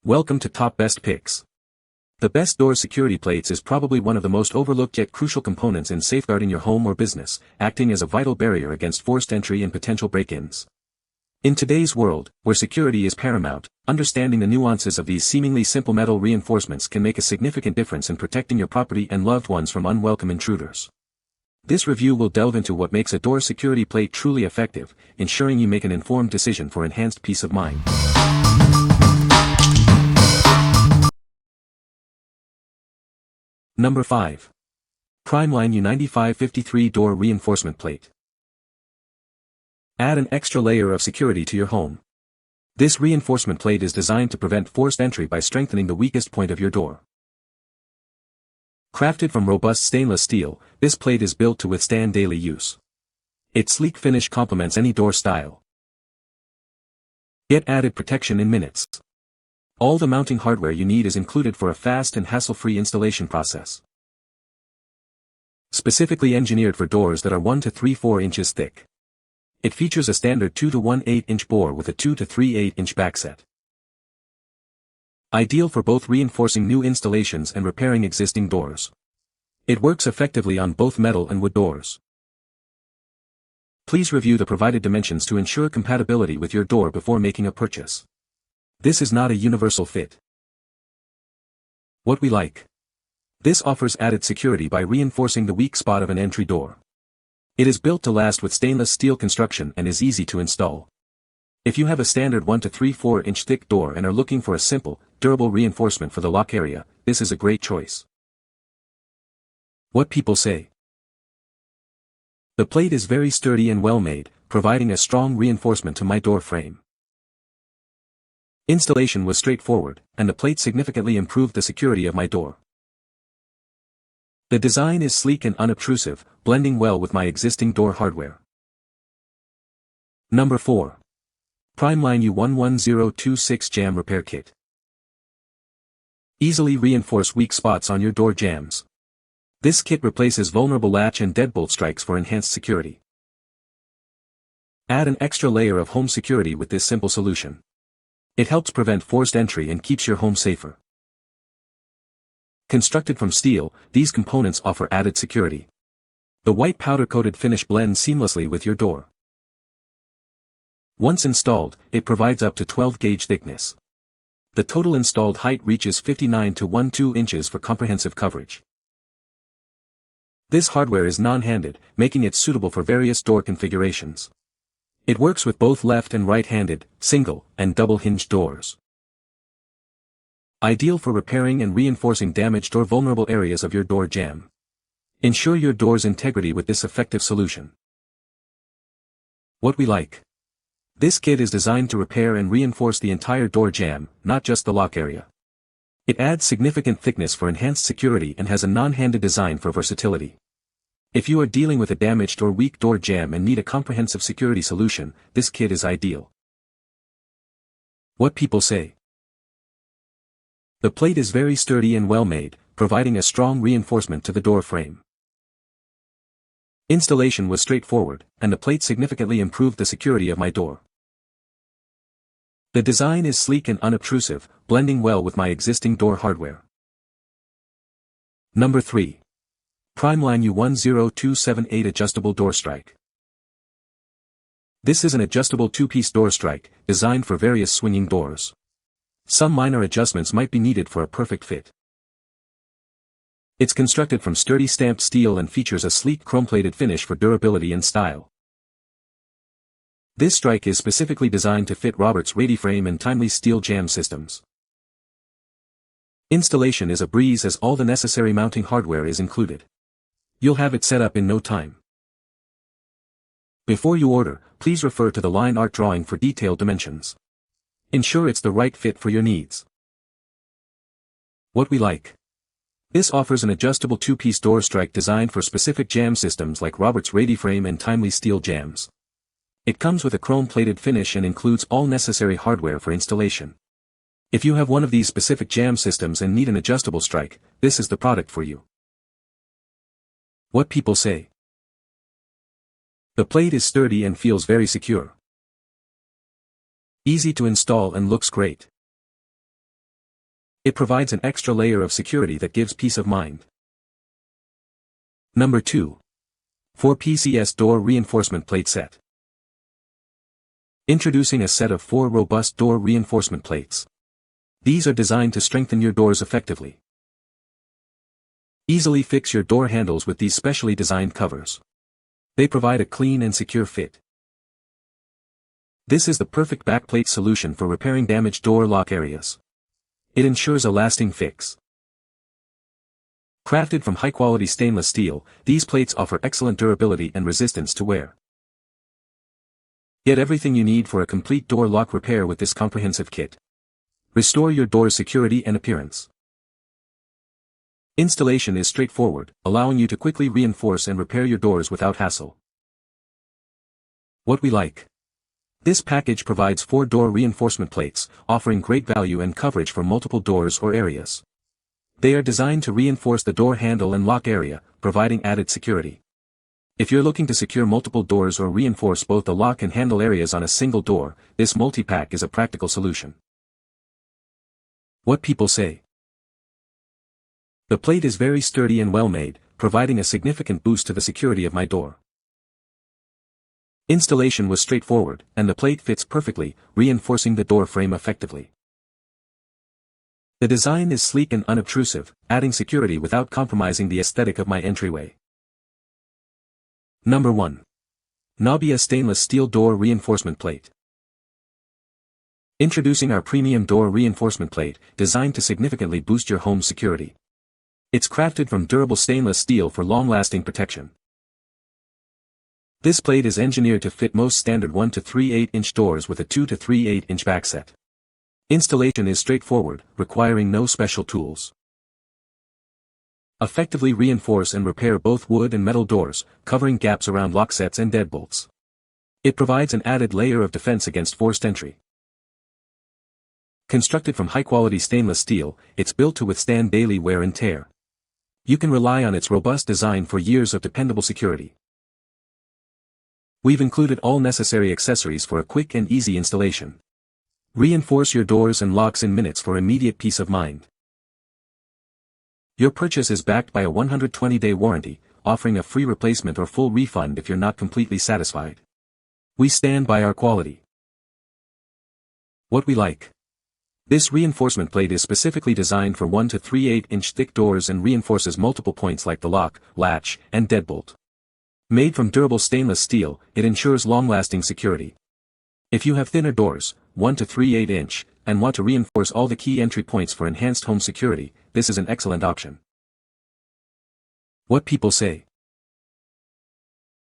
Welcome to Top Best Picks. The best door security plates is probably one of the most overlooked yet crucial components in safeguarding your home or business, acting as a vital barrier against forced entry and potential break-ins. In today's world, where security is paramount, understanding the nuances of these seemingly simple metal reinforcements can make a significant difference in protecting your property and loved ones from unwelcome intruders. This review will delve into what makes a door security plate truly effective, ensuring you make an informed decision for enhanced peace of mind. Number 5. Primeline U9553 Door Reinforcement Plate. Add an extra layer of security to your home. This reinforcement plate is designed to prevent forced entry by strengthening the weakest point of your door. Crafted from robust stainless steel, this plate is built to withstand daily use. Its sleek finish complements any door style. Get added protection in minutes. All the mounting hardware you need is included for a fast and hassle-free installation process. Specifically engineered for doors that are 1 to 3/4 inches thick. It features a standard 2 to 1/8 inch bore with a 2 to 3/8 inch backset. Ideal for both reinforcing new installations and repairing existing doors. It works effectively on both metal and wood doors. Please review the provided dimensions to ensure compatibility with your door before making a purchase. This is not a universal fit. What we like. This offers added security by reinforcing the weak spot of an entry door. It is built to last with stainless steel construction and is easy to install. If you have a standard 1 to 3/4 inch thick door and are looking for a simple, durable reinforcement for the lock area, this is a great choice. What people say. The plate is very sturdy and well made, providing a strong reinforcement to my door frame. Installation was straightforward, and the plate significantly improved the security of my door. The design is sleek and unobtrusive, blending well with my existing door hardware. Number 4. Primeline U11026 Jamb Repair Kit. Easily reinforce weak spots on your door jambs. This kit replaces vulnerable latch and deadbolt strikes for enhanced security. Add an extra layer of home security with this simple solution. It helps prevent forced entry and keeps your home safer. Constructed from steel, these components offer added security. The white powder-coated finish blends seamlessly with your door. Once installed, it provides up to 12-gauge thickness. The total installed height reaches 59 to 12 inches for comprehensive coverage. This hardware is non-handed, making it suitable for various door configurations. It works with both left and right-handed, single, and double-hinged doors. Ideal for repairing and reinforcing damaged or vulnerable areas of your door jamb. Ensure your door's integrity with this effective solution. What we like. This kit is designed to repair and reinforce the entire door jamb, not just the lock area. It adds significant thickness for enhanced security and has a non-handed design for versatility. If you are dealing with a damaged or weak door jamb and need a comprehensive security solution, this kit is ideal. What people say. The plate is very sturdy and well made, providing a strong reinforcement to the door frame. Installation was straightforward, and the plate significantly improved the security of my door. The design is sleek and unobtrusive, blending well with my existing door hardware. Number 3. Primeline U10278 Adjustable Door Strike. This is an adjustable two-piece door strike, designed for various swinging doors. Some minor adjustments might be needed for a perfect fit. It's constructed from sturdy stamped steel and features a sleek chrome-plated finish for durability and style. This strike is specifically designed to fit Robert's RadiFrame and Timely steel jamb systems. Installation is a breeze as all the necessary mounting hardware is included. You'll have it set up in no time. Before you order, please refer to the line art drawing for detailed dimensions. Ensure it's the right fit for your needs. What we like. This offers an adjustable two-piece door strike designed for specific jamb systems like Robert's RadiFrame and Timely steel jambs. It comes with a chrome-plated finish and includes all necessary hardware for installation. If you have one of these specific jamb systems and need an adjustable strike, this is the product for you. What people say. The plate is sturdy and feels very secure. Easy to install and looks great. It provides an extra layer of security that gives peace of mind. Number 2. 4 PCS Door Reinforcement Plate Set. Introducing a set of 4 robust door reinforcement plates. These are designed to strengthen your doors effectively. Easily fix your door handles with these specially designed covers. They provide a clean and secure fit. This is the perfect backplate solution for repairing damaged door lock areas. It ensures a lasting fix. Crafted from high-quality stainless steel, these plates offer excellent durability and resistance to wear. Get everything you need for a complete door lock repair with this comprehensive kit. Restore your door's security and appearance. Installation is straightforward, allowing you to quickly reinforce and repair your doors without hassle. What we like. This package provides 4 door reinforcement plates, offering great value and coverage for multiple doors or areas. They are designed to reinforce the door handle and lock area, providing added security. If you're looking to secure multiple doors or reinforce both the lock and handle areas on a single door, this multi-pack is a practical solution. What people say. The plate is very sturdy and well made, providing a significant boost to the security of my door. Installation was straightforward, and the plate fits perfectly, reinforcing the door frame effectively. The design is sleek and unobtrusive, adding security without compromising the aesthetic of my entryway. Number 1. NAUBEA Stainless Steel Door Reinforcement Plate. Introducing our premium door reinforcement plate, designed to significantly boost your home's security. It's crafted from durable stainless steel for long-lasting protection. This plate is engineered to fit most standard 1 to 3/8-inch doors with a 2 to 3/8-inch backset. Installation is straightforward, requiring no special tools. Effectively reinforce and repair both wood and metal doors, covering gaps around lock sets and deadbolts. It provides an added layer of defense against forced entry. Constructed from high-quality stainless steel, it's built to withstand daily wear and tear. You can rely on its robust design for years of dependable security. We've included all necessary accessories for a quick and easy installation. Reinforce your doors and locks in minutes for immediate peace of mind. Your purchase is backed by a 120-day warranty, offering a free replacement or full refund if you're not completely satisfied. We stand by our quality. What we like. This reinforcement plate is specifically designed for 1 to 3/8-inch thick doors and reinforces multiple points like the lock, latch, and deadbolt. Made from durable stainless steel, it ensures long-lasting security. If you have thinner doors, 1 to 3/8-inch, and want to reinforce all the key entry points for enhanced home security, this is an excellent option. What people say.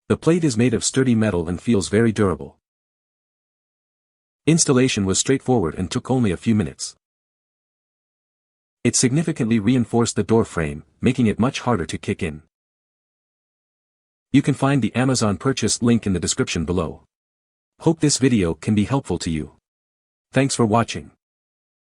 The plate is made of sturdy metal and feels very durable. Installation was straightforward and took only a few minutes. It significantly reinforced the door frame, making it much harder to kick in. You can find the Amazon purchase link in the description below. Hope this video can be helpful to you. Thanks for watching.